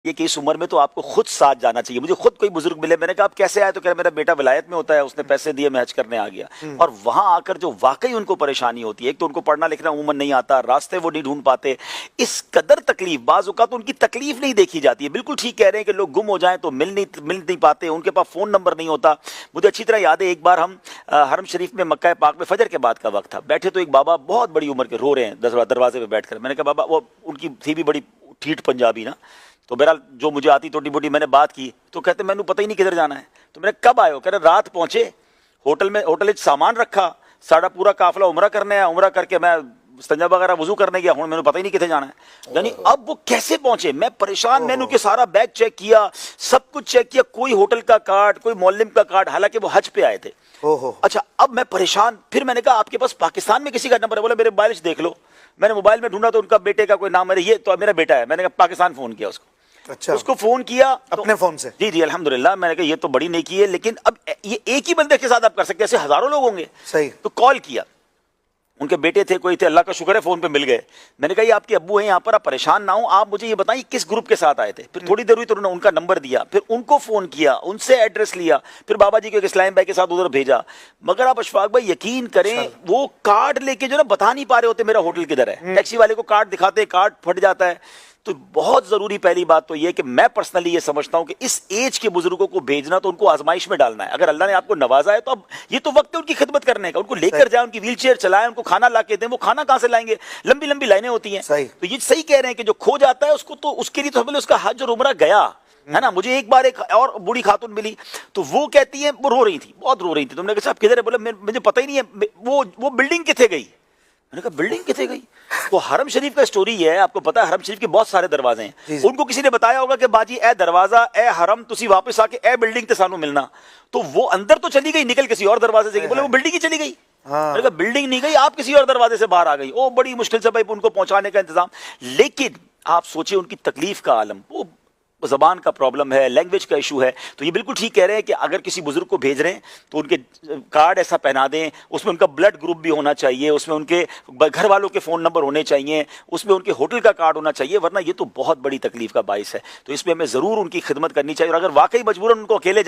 ये कि इस उम्र में तो आपको खुद साथ जाना चाहिए। मुझे खुद कोई बुजुर्ग मिले, मैंने कहा आप कैसे आए, तो कह रहे मेरा बेटा विलायत में होता है, उसने पैसे दिए, मैं हज करने आ गया। और वहां आकर जो वाकई उनको परेशानी होती है, एक तो उनको पढ़ना लिखना उमूमन नहीं आता, रास्ते वो नहीं ढूंढ पाते, इस कदर तकलीफ, बाज़ औक़ात तो उनकी तकलीफ नहीं देखी जाती है। बिल्कुल ठीक कह रहे हैं कि लोग गुम हो जाएं तो मिल नहीं पाते, उनके पास फ़ोन नंबर नहीं होता। मुझे अच्छी तरह याद है एक बार हम हरम शरीफ में मक्का पाक में फजर के बाद का वक्त था, बैठे तो एक बाबा बहुत बड़ी उम्र के रो रहे हैं दरवाजे पे बैठकर। मैंने कहा बाबा, वो उनकी थी भी बड़ी ठीठ पंजाबी ना, तो बहरहाल जो मुझे आती थोड़ी मोटी मैंने बात की, तो कहते मैंने पता ही नहीं किधर जाना है। तो मैंने कब आए हो, कह रहे रात पहुंचे, होटल सामान रखा, साड़ा पूरा काफिला उमरा करने आया, उमरा करके मैं संजा वगैरह वजू करने गया, हूं मैंने पता ही नहीं किधर जाना है। यानी अब वो कैसे पहुंचे, मैं परेशान, मैंने उनके सारा बैग चेक किया, सब कुछ चेक किया, कोई होटल का कार्ड, कोई मौलम का कार्ड, हालांकि वो हज पे आए थे। अच्छा, अब मैं परेशान, फिर मैंने कहा आपके पास पाकिस्तान में किसी का नंबर है? बोला मेरे मोबाइल से देख लो। मैंने मोबाइल में ढूंढा तो उनका बेटे का कोई नाम है, ये तो मेरा बेटा है। मैंने कहा पाकिस्तान फोन किया उसको। अच्छा, उसको फोन किया अपने फोन से? जी जी अल्हम्दुलिल्लाह। मैंने कहा ये तो बड़ी नेकी है, लेकिन अब ये एक ही बंदे के साथ आप कर सकते हैं, ऐसे हजारों लोग होंगे। सही। तो कॉल किया, उनके बेटे थे, कोई थे, अल्लाह का शुक्र है फोन पे मिल गए। मैंने कहा ये आपके अब्बू हैं यहाँ पर, आप परेशान ना हो, आप मुझे ये बताइए किस ग्रुप के साथ आए थे। फिर थोड़ी देर हुई तो उन्होंने उनका नंबर दिया, फिर उनको फोन किया, उनसे एड्रेस लिया, फिर बाबा जी को एक इस्लाम भाई के साथ उधर भेजा। मगर आप अशफाक भाई यकीन करें, वो कार्ड लेके जो ना बता नहीं पा रहे होते मेरा होटल किधर है। टैक्सी वाले को कार्ड दिखाते, कार्ड फट जाता है। तो बहुत जरूरी पहली बात तो ये कि मैं पर्सनली ये समझता हूं कि इस एज के बुजुर्गों को भेजना तो उनको आजमाइश में डालना है। अगर अल्लाह ने आपको नवाजा है तो अब ये तो वक्त है उनकी खिदमत करने का, उनको लेकर जाए, उनकी व्हील चेयर चलाएं, उनको खाना ला के दें। वो खाना कहां से लाएंगे, लंबी लंबी लाइनें होती हैं। तो ये सही कह रहे हैं कि जो खो जाता है उसको, तो उसके लिए तो हमें उसका हज और उमरा गया है ना। मुझे एक बार एक और बूढ़ी खातून मिली, तो वो कहती है, वो रो रही थी, बहुत रो रही थी। तुमने कहा साहब किधर है? बोले मुझे पता ही नहीं है, वो बिल्डिंग कितने गई। मैंने कहा बिल्डिंग कितने गई? वो हरम शरीफ का स्टोरी है, आपको पता है हरम शरीफ के बहुत सारे दरवाजे हैं। उनको किसी ने बताया होगा कि बाजी ए दरवाजा ए हरम, तुसी वापस आके ए बिल्डिंग ते सानू मिलना। तो वो अंदर तो चली गई, निकल किसी और दरवाजे से, बोले वो बिल्डिंग ही चली गई। मैंने कहा बिल्डिंग नहीं गई, आप किसी और दरवाजे से बाहर आ गई। ओ बड़ी मुश्किल से भाई उनको पहुंचाने का इंतजाम। लेकिन आप सोचिए उनकी तकलीफ का आलम, वो ज़बान का प्रॉब्लम है, लैंग्वेज का इशू है। तो ये बिल्कुल ठीक कह रहे हैं कि अगर किसी बुजुर्ग को भेज रहे हैं तो उनके कार्ड ऐसा पहना दें, उसमें उनका ब्लड ग्रुप भी होना चाहिए, उसमें उनके घर वालों के फ़ोन नंबर होने चाहिए, उसमें उनके होटल का कार्ड होना चाहिए, वरना ये तो बहुत बड़ी तकलीफ का बाइस है। तो इसमें हमें ज़रूर उनकी खिदमत करनी चाहिए। और अगर वाकई मजबूरन उनको अकेले